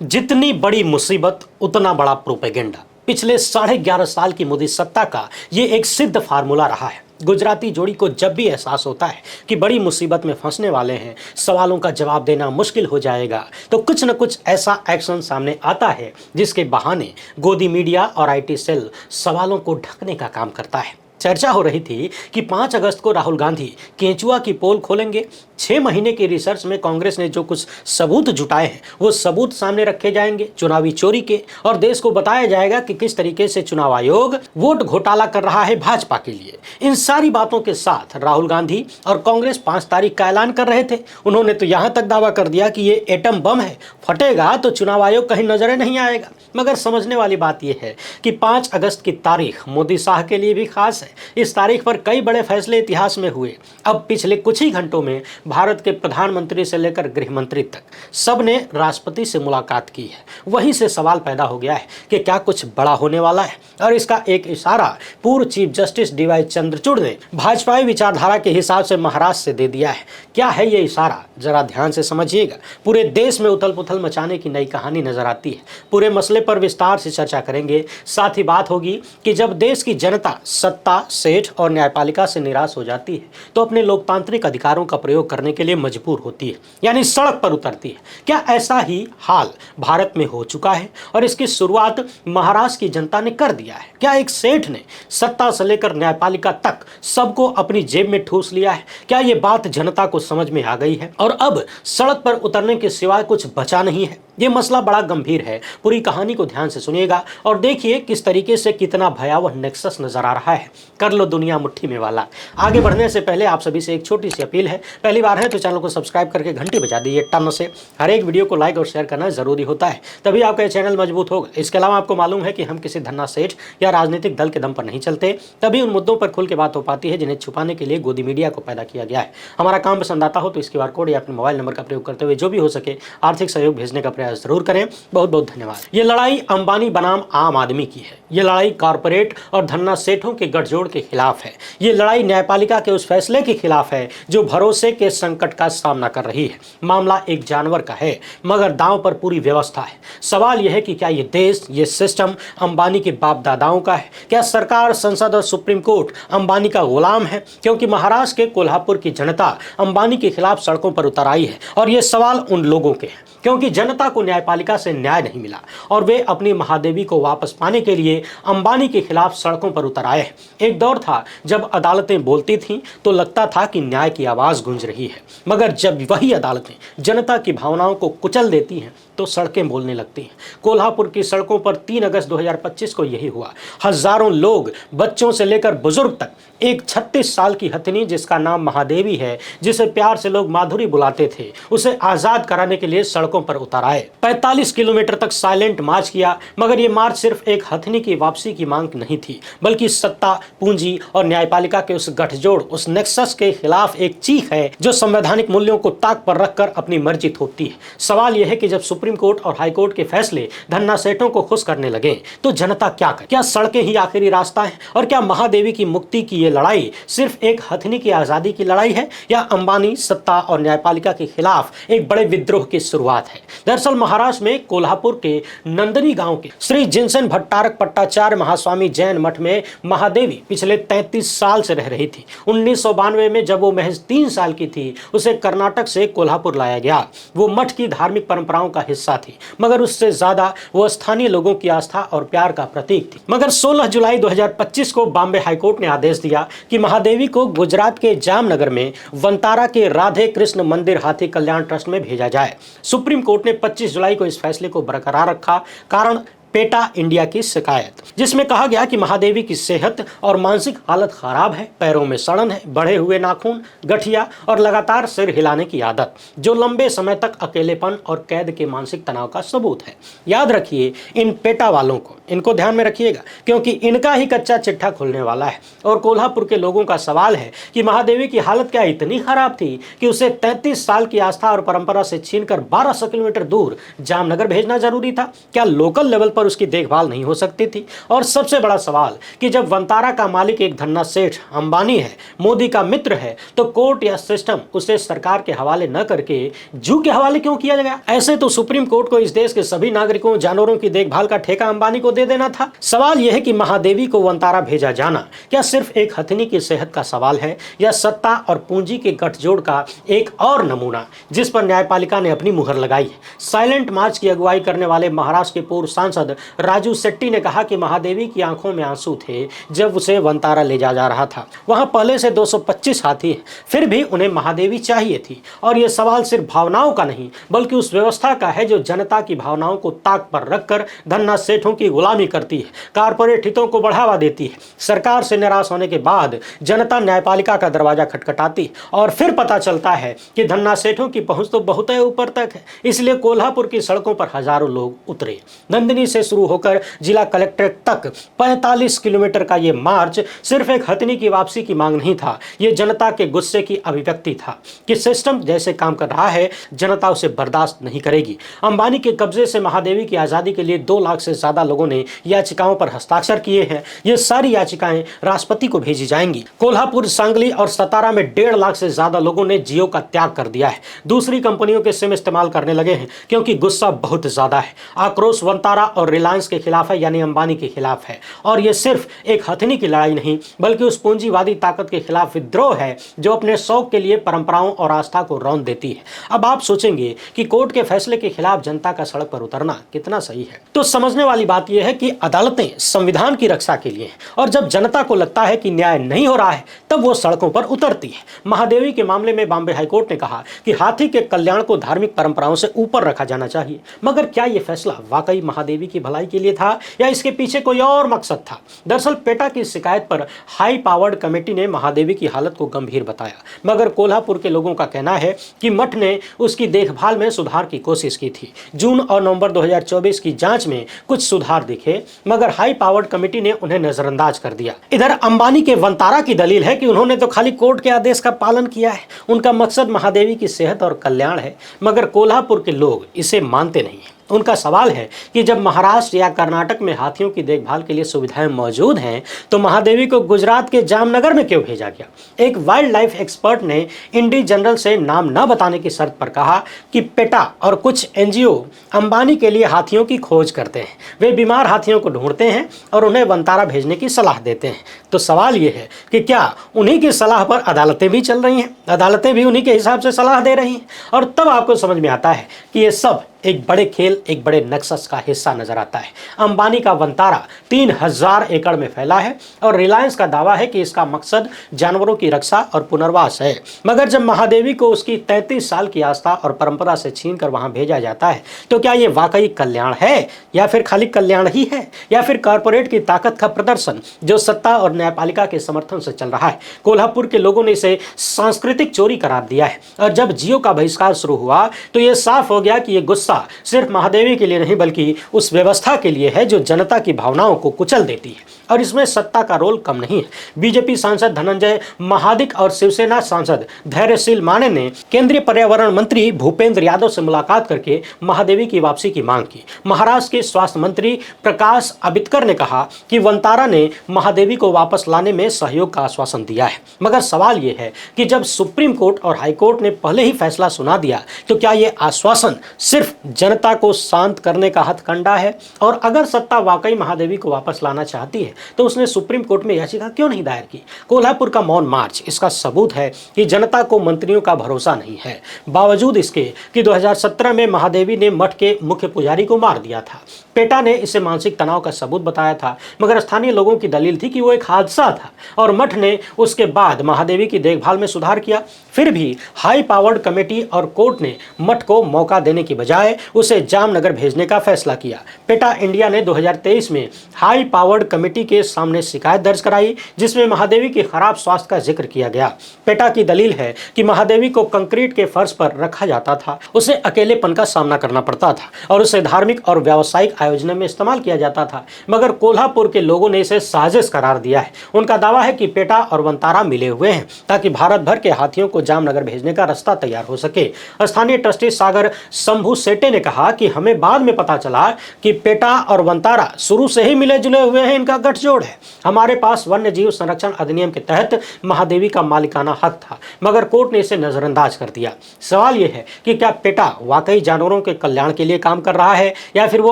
जितनी बड़ी मुसीबत उतना बड़ा प्रोपेगेंडा। पिछले 11.5 साल की मोदी सत्ता का ये एक सिद्ध फार्मूला रहा है। गुजराती जोड़ी को जब भी एहसास होता है कि बड़ी मुसीबत में फंसने वाले हैं, सवालों का जवाब देना मुश्किल हो जाएगा, तो कुछ न कुछ ऐसा एक्शन सामने आता है जिसके बहाने गोदी मीडिया और आईटी सेल सवालों को ढकने का काम करता है। चर्चा हो रही थी कि 5 अगस्त को राहुल गांधी केंचुआ की पोल खोलेंगे। 6 महीने की रिसर्च में कांग्रेस ने जो कुछ सबूत जुटाए हैं वो सबूत सामने रखे जाएंगे चुनावी चोरी के, और देश को बताया जाएगा कि किस तरीके से चुनाव आयोग वोट घोटाला कर रहा है भाजपा के लिए। इन सारी बातों के साथ राहुल गांधी और कांग्रेस 5 तारीख का ऐलान कर रहे थे। उन्होंने तो यहां तक दावा कर दिया कि ये एटम बम है, फटेगा तो चुनाव आयोग कहीं नजर नहीं आएगा। मगर समझने वाली बात यह है कि 5 अगस्त की तारीख मोदी शाह के लिए भी खास है। इस तारीख पर कई बड़े फैसले इतिहास में हुए। अब पिछले कुछ ही घंटों में भारत के प्रधानमंत्री से लेकर गृह मंत्री तक सबने राष्ट्रपति से मुलाकात की है। वहीं से सवाल पैदा हो गया है कि क्या कुछ बड़ा होने वाला है, और इसका एक इशारा पूर्व चीफ जस्टिस डीवाई चंद्रचूड़ ने भाजपाई विचारधारा के हिसाब से महाराष्ट्र से दे दिया है। क्या है ये इशारा, जरा ध्यान से समझिएगा। पूरे देश में उथल पुथल मचाने की नई कहानी नजर आती है। पूरे मसले पर विस्तार से चर्चा करेंगे। साथ ही बात होगी कि जब देश की जनता सत्ता, सेठ और न्यायपालिका से निराश हो जाती है तो अपने लोकतांत्रिक अधिकारों का प्रयोग करने के लिए मजबूर होती है, यानी सड़क पर उतरती है। क्या ऐसा ही हाल भारत में हो चुका है और इसकी शुरुआत महाराष्ट्र की जनता ने कर दिया है? क्या एक सेठ ने सत्ता से लेकर न्यायपालिका तक सबको अपनी जेब में ठूस लिया है? क्या ये बात जनता को समझ में आ गई है और अब सड़क पर उतरने के सिवाय कुछ बचा नहीं है? ये मसला बड़ा गंभीर है। पूरी कहानी को ध्यान से सुनिएगा और देखिए किस तरीके से कितना भयावह नेक्सस नजर आ रहा है। कर लो दुनिया मुट्ठी में वाला। आगे बढ़ने से पहले आप सभी से एक छोटी सी अपील है। पहली बार है तो चैनल को सब्सक्राइब करके घंटी बजा दीजिए टन से। हर एक वीडियो को लाइक और शेयर करना जरूरी होता है, तभी आपका चैनल मजबूत होगा। इसके अलावा आपको मालूम है कि हम किसी धन्ना सेठ या राजनीतिक दल के दम पर नहीं चलते, तभी उन मुद्दों पर खुल के बात हो पाती है जिन्हें छुपाने के लिए गोदी मीडिया को पैदा किया गया है। हमारा काम पसंद आता हो तो इस QR कोड या अपने मोबाइल नंबर का प्रयोग करते हुए जो भी हो सके आर्थिक सहयोग भेजने का प्रयास जरूर करें। बहुत बहुत धन्यवाद। ये लड़ाई अंबानी बनाम आम आदमी की है। ये लड़ाई कॉरपोरेट और धन्ना सेठों के गठजोड़ के खिलाफ है। ये लड़ाई न्यायपालिका के उस फैसले के खिलाफ है जो भरोसे के संकट का सामना कर रही है। मामला एक जानवर का है मगर दांव पर पूरी व्यवस्था है। सवाल यह है कि क्या ये देश, ये सिस्टम अंबानी के बाप दादाओं का है? क्या सरकार, संसद और सुप्रीम कोर्ट अंबानी का गुलाम है? क्योंकि महाराष्ट्र के कोल्हापुर की जनता अंबानी के खिलाफ सड़कों पर उतर आई है और ये सवाल उन लोगों के हैं क्योंकि जनता को न्यायपालिका से न्याय नहीं मिला और वे अपनी महादेवी को वापस पाने के लिए अंबानी के खिलाफ सड़कों पर उतर आए हैं। एक दौर था जब अदालतें बोलती थीं तो लगता था कि न्याय की आवाज गूंज रही है, मगर जब वही अदालतें जनता की भावनाओं को कुचल देती हैं तो सड़कें बोलने लगती हैं। कोल्हापुर की सड़कों पर 3 अगस्त 2025 को यही हुआ। हजारों लोग, बच्चों से लेकर बुजुर्ग तक, एक 36 साल की हथिनी जिसका नाम महादेवी है, जिसे प्यार से लोग माधुरी बुलाते थे, उसे आजाद कराने के लिए सड़कों पर उतर आए। 45 किलोमीटर तक साइलेंट मार्च किया, मगर यह मार्च सिर्फ एक हथिनी की वापसी की मांग नहीं थी, बल्कि सत्ता, पूंजी और न्यायपालिका के उस गठजोड़, उस नेक्सस के खिलाफ एक चीख है जो संवैधानिक मूल्यों को ताक पर रखकर अपनी मर्जी थोपती है। सवाल यह है कि जब सुप्रीम कोर्ट और हाई कोर्ट के फैसले धन्ना सेठों को खुश करने लगे तो जनता क्या करे? क्या सड़कें ही आखिरी रास्ता है? और क्या महादेवी की मुक्ति की ये लड़ाई सिर्फ एक हथिनी की आजादी की लड़ाई है या अंबानी, सत्ता और न्यायपालिका के खिलाफ एक बड़े विद्रोह की शुरुआत है? दरअसल महाराष्ट्र में कोल्हापुर के नंदनी गांव के श्री जिनसन भट्टारक पट्टाचार्य महास्वामी जैन मठ में महादेवी पिछले 33 साल से रह रही थी। 1992 में जब वो महज 3 साल की थी उसे कर्नाटक से कोल्हापुर लाया गया। वो मठ की धार्मिक परंपराओं का हिस्सा थी, मगर उससे ज्यादा वो स्थानीय लोगों की आस्था और प्यार का प्रतीक थी। मगर 16 जुलाई 2025 को बॉम्बे हाईकोर्ट ने आदेश दिया कि महादेवी को गुजरात के जामनगर में वंतारा के राधे कृष्ण मंदिर हाथी कल्याण ट्रस्ट में भेजा जाए। सुप्रीम कोर्ट ने 25 जुलाई को इस फैसले को बरकरार रखा। कारण पेटा इंडिया की शिकायत, जिसमें कहा गया कि महादेवी की सेहत और मानसिक हालत खराब है, पैरों में सड़न है, बढ़े हुए नाखून, गठिया और लगातार सिर हिलाने की आदत, जो लंबे समय तक अकेलेपन और कैद के मानसिक तनाव का सबूत है। याद रखिए इन पेटा वालों को, इनको ध्यान में रखिएगा क्योंकि इनका ही कच्चा चिट्ठा खुलने वाला है। और कोल्हापुर के लोगों का सवाल है कि महादेवी की हालत क्या इतनी खराब थी कि उसे 33 साल की आस्था और परंपरा से छीनकर 1200 किलोमीटर दूर जामनगर भेजना जरूरी था? क्या लोकल लेवल पर उसकी देखभाल नहीं हो सकती थी। और सबसे बड़ा सवाल कि जब वंतारा का मालिक एक धन्ना सेठ अंबानी है, मोदी का मित्र है, तो कोर्ट या सिस्टम उसे सरकार के हवाले न करके जू के हवाले क्यों किया गया? ऐसे तो सुप्रीम कोर्ट को इस देश के सभी नागरिकों, जानवरों की देखभाल का ठेका अंबानी को दे देना था। सवाल यह है कि महादेवी को वंतारा भेजा जाना क्या सिर्फ एक हथिनी की सेहत का सवाल है, या सत्ता और पूंजी के गठजोड़ का एक और नमूना जिस पर न्यायपालिका ने अपनी मुहर लगाई है? साइलेंट मार्च की अगुवाई करने वाले महाराष्ट्र के पूर्व सांसद राजू शेट्टी ने कहा कि महादेवी की आंखों में आंसू थे जब उसे वंतारा ले जा रहा था। वहां पहले से 225 हाथी हैं, फिर भी उन्हें महादेवी चाहिए थी। और यह सवाल सिर्फ भावनाओं का नहीं बल्कि उस व्यवस्था का है जो जनता की भावनाओं को ताक पर रखकर धन्ना सेठों की गुलामी करती है, कारपोरेट हितों को बढ़ावा देती है। सरकार से निराश होने के बाद जनता न्यायपालिका का दरवाजा खटखटाती और फिर पता चलता है कि धन्ना सेठों की पहुंच तो बहुत ऊपर तक है। इसलिए कोल्हापुर की सड़कों पर हजारों लोग उतरे। नंदिनी से शुरू होकर जिला कलेक्ट्रेट तक 45 किलोमीटर का यह मार्च सिर्फ एक हथिनी की वापसी की मांग नहीं था, यह जनता के गुस्से की अभिव्यक्ति था कि सिस्टम जैसे काम कर रहा है जनता उसे बर्दाश्त नहीं करेगी। अंबानी के कब्जे से महादेवी की आजादी के लिए 2 लाख से ज्यादा लोगों ने याचिकाओं पर हस्ताक्षर किए हैं। ये सारी याचिकाएं राष्ट्रपति को भेजी जाएंगी। कोल्हापुर, सांगली और सतारा में 1.5 लाख से ज्यादा लोगों ने जियो का त्याग कर दिया है, दूसरी कंपनियों के सिम इस्तेमाल करने लगे हैं क्योंकि गुस्सा बहुत ज्यादा है। आक्रोश वंतारा और रिलायंस के खिलाफ है, यानी अंबानी के खिलाफ है। और यह सिर्फ एक हथिनी की लड़ाई नहीं बल्कि उस पूंजीवादी ताकत के खिलाफ विद्रोह है जो अपने शौक के लिए परंपराओं और आस्था को रौंद देती है। अब आप सोचेंगे कि कोर्ट के फैसले के खिलाफ जनता का सड़क पर उतरना कितना सही है। तो समझने वाली बात यह है कि अदालतें संविधान की रक्षा के लिए हैं और जब जनता को लगता है कि न्याय नहीं हो रहा है तब वो सड़कों पर उतरती है। महादेवी के मामले में बॉम्बे हाईकोर्ट ने कहा कि हाथी के कल्याण को धार्मिक परंपराओं से ऊपर रखा जाना चाहिए। मगर क्या यह फैसला वाकई महादेवी की भलाई के लिए था या इसके पीछे कोई और मकसद था? दरअसल पेटा की शिकायत पर हाई पावर्ड कमेटी ने महादेवी की हालत को गंभीर बताया, मगर कोल्हापुर के लोगों का कहना है कि मठ ने उसकी देखभाल में सुधार की कोशिश की थी। जून और नवंबर 2024 की जांच में कुछ सुधार दिखे, मगर हाई पावर्ड कमेटी ने उन्हें नजरअंदाज कर दिया। इधर अंबानी के वंतारा की दलील है कि उन्होंने तो खाली कोर्ट के आदेश का पालन किया है, उनका मकसद महादेवी की सेहत और कल्याण है। मगर कोल्हापुर के लोग इसे मानते नहीं हैं। उनका सवाल है कि जब महाराष्ट्र या कर्नाटक में हाथियों की देखभाल के लिए सुविधाएं मौजूद हैं तो महादेवी को गुजरात के जामनगर में क्यों भेजा गया? एक वाइल्ड लाइफ एक्सपर्ट ने इंडी जनरल से नाम न बताने की शर्त पर कहा कि पेटा और कुछ एनजीओ अंबानी के लिए हाथियों की खोज करते हैं। वे बीमार हाथियों को ढूंढते हैं और उन्हें वंतारा भेजने की सलाह देते हैं। तो सवाल यह है कि क्या उन्हीं की सलाह पर अदालतें भी चल रही हैं? अदालतें भी उन्हीं के हिसाब से सलाह दे रही हैं? और तब आपको समझ में आता है कि ये सब एक बड़े खेल, एक बड़े नक्सस का हिस्सा नजर आता है। अंबानी का वंतारा 3000 एकड़ में फैला है और रिलायंस का दावा है कि इसका मकसद जानवरों की रक्षा और पुनर्वास है। मगर जब महादेवी को उसकी 33 साल की आस्था और परंपरा से छीनकर वहां भेजा जाता है तो क्या यह वाकई कल्याण है या फिर खाली कल्याण ही है, या फिर कॉर्पोरेट की ताकत का प्रदर्शन जो सत्ता और न्यायपालिका के समर्थन से चल रहा है? कोल्हापुर के लोगों ने इसे सांस्कृतिक चोरी करार दिया है और जब जियो का बहिष्कार शुरू हुआ तो यह साफ हो गया कि यह गुस्सा सिर्फ महादेवी के लिए नहीं बल्कि उस व्यवस्था के लिए है जो जनता की भावनाओं को कुचल देती है। और इसमें सत्ता का रोल कम नहीं है। बीजेपी सांसद धनंजय महादिक और शिवसेना सांसद धैर्यशील माने ने केंद्रीय पर्यावरण मंत्री भूपेंद्र यादव से मुलाकात करके महादेवी की वापसी की मांग की। महाराष्ट्र के स्वास्थ्य मंत्री प्रकाश आंबेडकर ने कहा कि वंतारा ने महादेवी को वापस लाने में सहयोग का आश्वासन दिया है। मगर सवाल यह है कि जब सुप्रीम कोर्ट और हाई कोर्ट ने पहले ही फैसला सुना दिया तो क्या यह आश्वासन सिर्फ जनता को शांत करने का हथकंडा है? और अगर सत्ता वाकई महादेवी को वापस लाना चाहती है तो उसने सुप्रीम कोर्ट में याचिका क्यों नहीं दायर की? कोल्हापुर का मौन मार्च इसका सबूत है कि जनता को मंत्रियों का भरोसा नहीं है, बावजूद इसके कि 2017 में महादेवी ने मठ के मुख्य पुजारी को मार दिया था। पेटा ने इसे मानसिक तनाव का सबूत बताया था, मगर स्थानीय लोगों की दलील थी कि वो एक हादसा था और मठ ने उसके बाद महादेवी की देखभाल में सुधार किया। फिर भी हाई पावर्ड कमेटी और कोर्ट ने मठ को मौका देने की बजाय उसे जामनगर भेजने का फैसला किया। पेटा इंडिया ने 2023 में हाई पावर्ड कमेटी के सामने शिकायत दर्ज कराई जिसमें महादेवी के खराब स्वास्थ्य का जिक्र किया गया। पेटा की दलील है कि महादेवी को कंक्रीट के फर्श पर रखा जाता था, उसे अकेलेपन का सामना करना पड़ता था और उसे धार्मिक और व्यावसायिक आयोजन में इस्तेमाल किया जाता था। मगर कोल्हापुर के लोगों ने इसे साजिश करार दिया है। उनका दावा है कि पेटा और वंतारा मिले हुए हैं ताकि भारत भर के हाथियों को जामनगर भेजने का रास्ता तैयार हो सके। स्थानीय ट्रस्टी सागर शंभू सेठ बेटे ने कहा कि हमें बाद में पता चला कि पेटा और वंतारा शुरू से ही मिले जुले हुए हैं, इनका गठजोड़ है। हमारे पास वन्य जीव संरक्षण अधिनियम के तहत महादेवी का मालिकाना हक था, मगर कोर्ट ने इसे नजरअंदाज कर दिया। सवाल यह है कि क्या पेटा वाकई जानवरों के कल्याण के लिए काम कर रहा है या फिर वो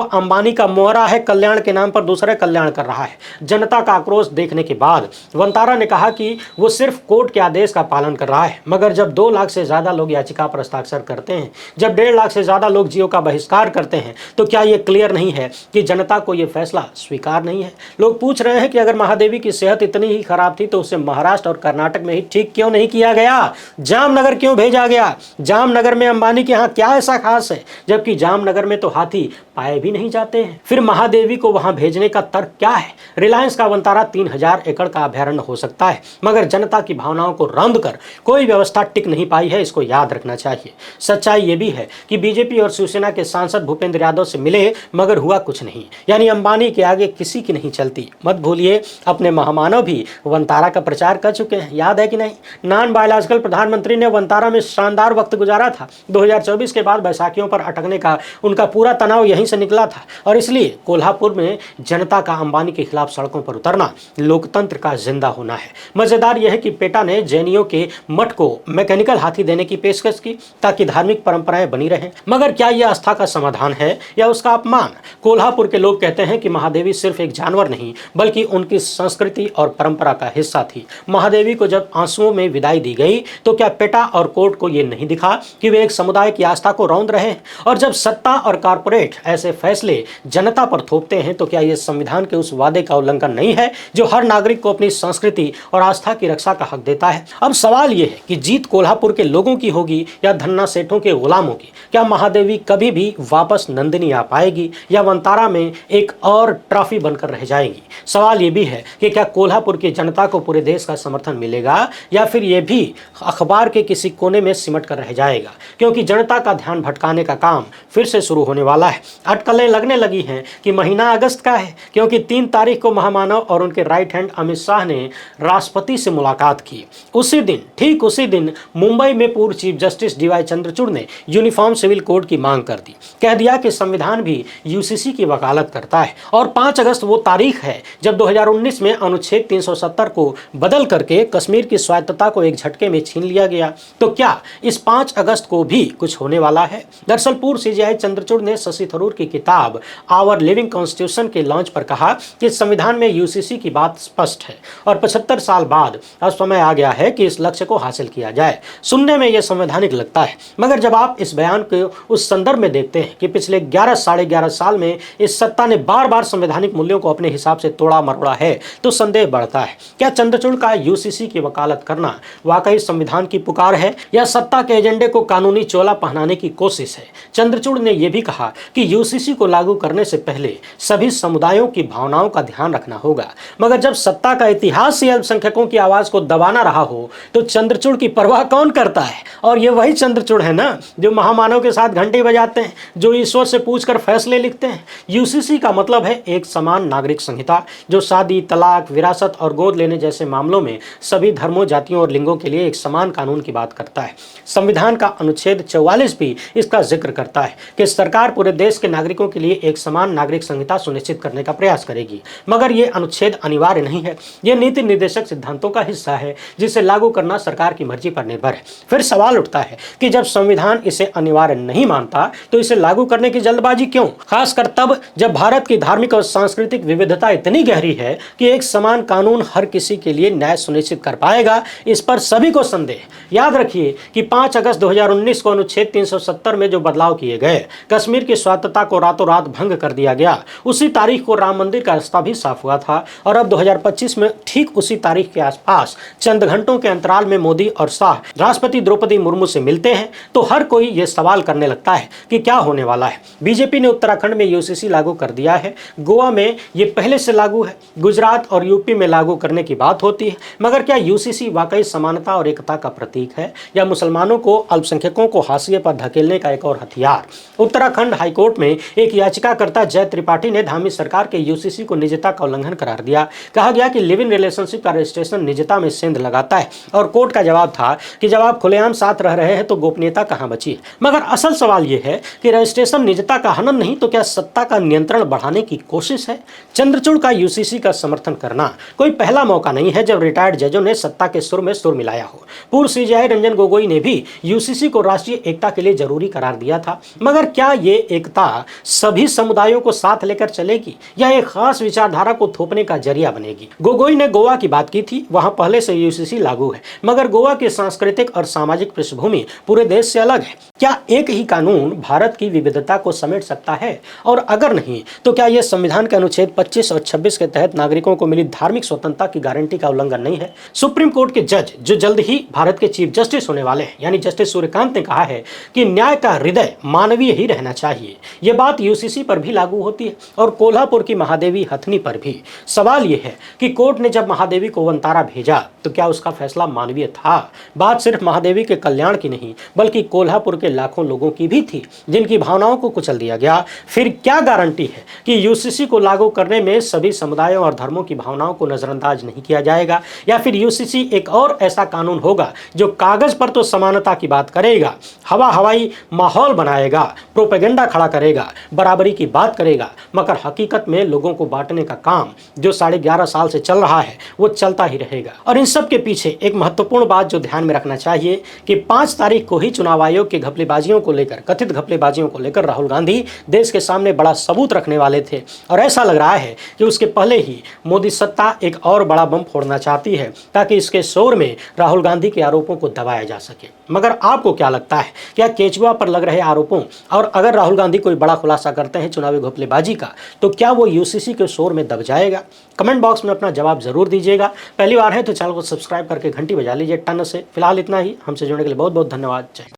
अंबानी का मोहरा है, कल्याण के नाम पर दूसरे कल्याण कर रहा है। जनता का आक्रोश देखने के बाद वंतारा ने कहा कि वो सिर्फ कोर्ट के आदेश का पालन कर रहा है, मगर जब 2 लाख से ज्यादा लोग याचिका पर हस्ताक्षर करते हैं, जब 1.5 लाख से ज्यादा लोग जियो का बहिष्कार करते हैं, तो क्या ये क्लियर नहीं है कि जनता को ये फैसला स्वीकार नहीं है। लोग पूछ रहे हैं कि अगर महादेवी की सेहत इतनी ही खराब थी तो उसे महाराष्ट्र और कर्नाटक में ही ठीक क्यों नहीं किया गया, जामनगर क्यों भेजा गया। जामनगर में अंबानी के यहाँ क्या ऐसा खास है, जबकि जामनगर में तो हाथी पाए भी नहीं जाते हैं। फिर महादेवी को वहां भेजने का तर्क क्या है। रिलायंस का वंतारा 3000 एकड़ का अभ्यारण्य हो सकता है, मगर जनता की भावनाओं को रौंद कर कोई व्यवस्था टिक नहीं पाई है, इसको याद रखना चाहिए। सच्चाई ये भी है कि बीजेपी और शिवसेना के सांसद भूपेंद्र यादव से मिले मगर हुआ कुछ नहीं, यानी अंबानी के आगे किसी की नहीं चलती। मत भूलिए अपने महामानव भी वंतारा का प्रचार कर चुके हैं, याद है कि नहीं। नॉन बायोलॉजिकल प्रधानमंत्री ने वंतारा में शानदार वक्त गुजारा था। 2024 के बाद बैसाखियों पर अटकने का उनका पूरा तनाव यहीं से निकला था, और इसलिए कोल्हापुर में जनता का अंबानी के खिलाफ सड़कों पर उतरना लोकतंत्र का जिंदा होना है। मजेदार यह है कि पेटा ने जैनियों के मठ को मैकेनिकल हाथी देने की पेशकश की ताकि धार्मिक परंपराएं बनी रहें, मगर क्या यह आस्था का समाधान है या उसका अपमान। कोल्हापुर के लोग कहते हैं कि महादेवी सिर्फ एक जानवर नहीं बल्कि उनकी संस्कृति और परंपरा का हिस्सा थी। महादेवी को जब आंसुओं में विदाई दी गई तो क्या पेटा और कोर्ट को यह नहीं दिखा कि वे एक समुदाय की आस्था को रौंद रहे हैं। और जब सत्ता और कारपोरेट ऐसे फैसले जनता पर थोपते हैं तो क्या यह संविधान के उस वादे का उल्लंघन नहीं है जो हर नागरिक को अपनी संस्कृति और आस्था की रक्षा का हक देता है। अब सवाल यह है कि जीत कोल्हापुर के लोगों की होगी या धन्ना सेठों के गुलामों की। क्या महादेवी कभी भी वापस नंदिनी आ पाएगी या वंतारा में एक और ट्रॉफी बनकर रह जाएगी। सवाल यह भी है कि क्या कोल्हापुर की जनता को पूरे देश का समर्थन मिलेगा या फिर यह भी अखबार के किसी कोने में सिमट कर रह जाएगा, क्योंकि जनता का ध्यान भटकाने का काम फिर से शुरू होने वाला है। अटकलें लगने लगी हैं कि महीना अगस्त का है, क्योंकि 3 तारीख को महामानव और उनके राइट हैंड अमित शाह ने राष्ट्रपति से मुलाकात की। उसी दिन, ठीक उसी दिन मुंबई में पूर्व चीफ जस्टिस DY चंद्रचूड़ ने यूनिफॉर्म सिविल कोड की मांग कर दी। कह दिया कि संविधान भी UCC की वकालत करता है, और 5 अगस्त वो तारीख है जब 2019 में अनुच्छेद 370 को बदल करके कश्मीर की स्वायत्तता को एक झटके में छीन लिया गया। तो क्या इस 5 अगस्त को भी कुछ होने वाला है। दरअसल पूर्व CJI चंद्रचूड़ ने शशि थरूर की किताब आवर लिविंग कॉन्स्टिट्यूशन के लॉन्च पर कहा कि संविधान में UCC की बात स्पष्ट है और 75 साल बाद अब समय आ गया है कि इस लक्ष्य को हासिल किया जाए। सुनने में यह संवैधानिक लगता है, मगर जब आप इस बयान को उस संदर्भ में देखते हैं कि पिछले साढ़े 11 साल में इस सत्ता ने बार बार संवैधानिक मूल्यों को अपने हिसाब से तोड़ा मरोड़ा है, तो संदेह बढ़ता है। क्या चंद्रचूड़ का UCC की वकालत करना वाकई संविधान की पुकार है या सत्ता के एजेंडे को कानूनी चोला पहनाने की कोशिश है। चंद्रचूड़ ने यह भी कहा कि UCC को लागू करने से पहले सभी समुदायों की भावनाओं का ध्यान रखना होगा, मगर जब सत्ता का इतिहास ही अल्पसंख्यकों की आवाज को दबाना रहा हो तो चंद्रचूड़ की परवाह कौन करता है। और ये वही चंद्रचूड़ है ना जो महामानव के साथ घंटे बजाते हैं, जो ईश्वर से पूछकर फैसले लिखते हैं। UCC का मतलब है एक समान नागरिक संहिता जो शादी, तलाक, विरासत और गोद लेने जैसे मामलों में सभी धर्मों, जातियों और लिंगों के लिए एक समान कानून की बात करता है। संविधान का अनुच्छेद 44 भी इसका जिक्र करता है कि सरकार पूरे देश के नागरिकों के लिए एक समान नागरिक संहिता सुनिश्चित करने का प्रयास करेगी, मगर यह अनुच्छेद अनिवार्य नहीं है। यह नीति निर्देशक सिद्धांतों का हिस्सा है जिसे लागू करना सरकार की मर्जी पर निर्भर है। फिर सवाल उठता है कि जब संविधान इसे अनिवार्य नहीं मानता तो इसे लागू करने की जल्दबाजी क्यों, खासकर तब जब भारत की धार्मिक और सांस्कृतिक विविधता इतनी गहरी है कि एक समान कानून हर किसी के लिए न्याय सुनिश्चित कर पाएगा, इस पर सभी को संदेह। याद रखिए कि 5 अगस्त 2019 को अनुच्छेद 370 में जो बदलाव किए गए, कश्मीर की स्वायत्तता को रातों रात भंग कर दिया गया। उसी तारीख को राम मंदिर का रास्ता भी साफ हुआ था, और अब 2025 में ठीक उसी तारीख के आसपास चंद घंटों के अंतराल में मोदी और शाह राष्ट्रपति द्रौपदी मुर्मू से मिलते हैं, तो हर कोई यह सवाल करने लगता है कि क्या होने वाला है। बीजेपी ने उत्तराखंड में UCC लागू कर दिया है, गोवा में यह पहले से लागू है, गुजरात और यूपी में लागू करने की बात होती है, मगर क्या UCC वाकई समानता और एकता का प्रतीक है या मुसलमानों को, अल्पसंख्यकों को हाशिए पर धकेलने का एक और हथियार। उत्तराखंड हाईकोर्ट में एक याचिकाकर्ता जय त्रिपाठी ने धामी सरकार के UCC को निजता का उल्लंघन करार दिया। कहा गया कि लिव इन रिलेशनशिप का रजिस्ट्रेशन निजता में सेंध लगाता है, और कोर्ट का जवाब था कि जब आप खुलेआम साथ रह रहे हैं तो गोपनीयता कहां बची है। मगर असल सवाल यह ये है कि रजिस्ट्रेशन निजता का हनन नहीं तो क्या सत्ता का नियंत्रण बढ़ाने की कोशिश है। चंद्रचूड़ का यूसीसी का समर्थन करना कोई पहला मौका नहीं है जब रिटायर्ड जजों ने सत्ता के सुर में सुर मिलाया हो। पूर्व सीजेआई रंजन गोगोई ने भी यूसीसी को राष्ट्रीय एकता के लिए जरूरी करार दिया था, मगर क्या ये एकता सभी समुदायों को साथ लेकर चलेगी या एक खास विचारधारा को थोपने का जरिया बनेगी। गोगोई ने गोवा की बात की थी, वहां पहले से यूसीसी लागू है, मगर गोवा की सांस्कृतिक और सामाजिक पृष्ठभूमि पूरे देश से अलग है। क्या एक ही कानून भारत की विविधता को समेट सकता है, और अगर नहीं तो क्या यह संविधान के अनुच्छेद 25 और 26 के तहत नागरिकों को मिली धार्मिक स्वतंत्रता की गारंटी का उल्लंघन नहीं है। सुप्रीम कोर्ट के जज जो जल्द ही भारत के चीफ जस्टिस होने वाले हैं यानी जस्टिस सूर्यकांत ने कहा है कि न्याय का हृदय मानवीय ही रहना चाहिए। यह बात यूसीसी पर भी लागू होती है और कोल्हापुर की महादेवी हथनी पर भी। सवाल यह है कि कोर्ट ने जब महादेवी को वंतारा भेजा तो क्या उसका फैसला मानवीय था। बात सिर्फ महादेवी के कल्याण की नहीं बल्कि कोल्हापुर के लाखों लोगों की भी थी जिनकी भावनाओं को कुचल दिया गया। फिर क्या गारंटी है कि यूसीसी को लागू करने में सभी समुदायों और धर्मों की भावनाओं को नजरअंदाज नहीं किया जाएगा, या फिर यूसीसी एक और ऐसा कानून होगा जो कागज पर तो समानता की बात करेगा, हवाई माहौल बनाएगा, प्रोपेगेंडा खड़ा करेगा, बराबरी की बात करेगा, मगर हकीकत में लोगों को बांटने का काम जो 11.5 साल से चल रहा है वो चलता ही रहेगा। और इन सब के पीछे एक महत्वपूर्ण बात जो ध्यान में रखना चाहिए कि 5 तारीख को ही चुनाव आयोग के घपलेबाजियों को लेकर, कथित घपलेबाजियों को लेकर राहुल गांधी देश के सामने बड़ा सबूत रखने वाले थे, और ऐसा लग रहा है कि उसके पहले ही मोदी सत्ता एक और बड़ा बम फोड़ना चाहती है ताकि इसके शोर में राहुल गांधी के आरोपों को दबाया जा सके। मगर आपको क्या लगता है, क्या केजरीवाल पर लग रहे आरोपों और अगर राहुल गांधी कोई बड़ा खुलासा करते हैं चुनावी घपलेबाजी का तो क्या वो यूसीसी के शोर में दब जाएगा? कमेंट बॉक्स में अपना जवाब जरूर दीजिएगा। पहली बार है तो चैनल को सब्सक्राइब करके घंटी बजा लीजिए टन से। फिलहाल इतना ही। हमसे जुड़ने के लिए बहुत बहुत धन्यवाद। जय हिंद।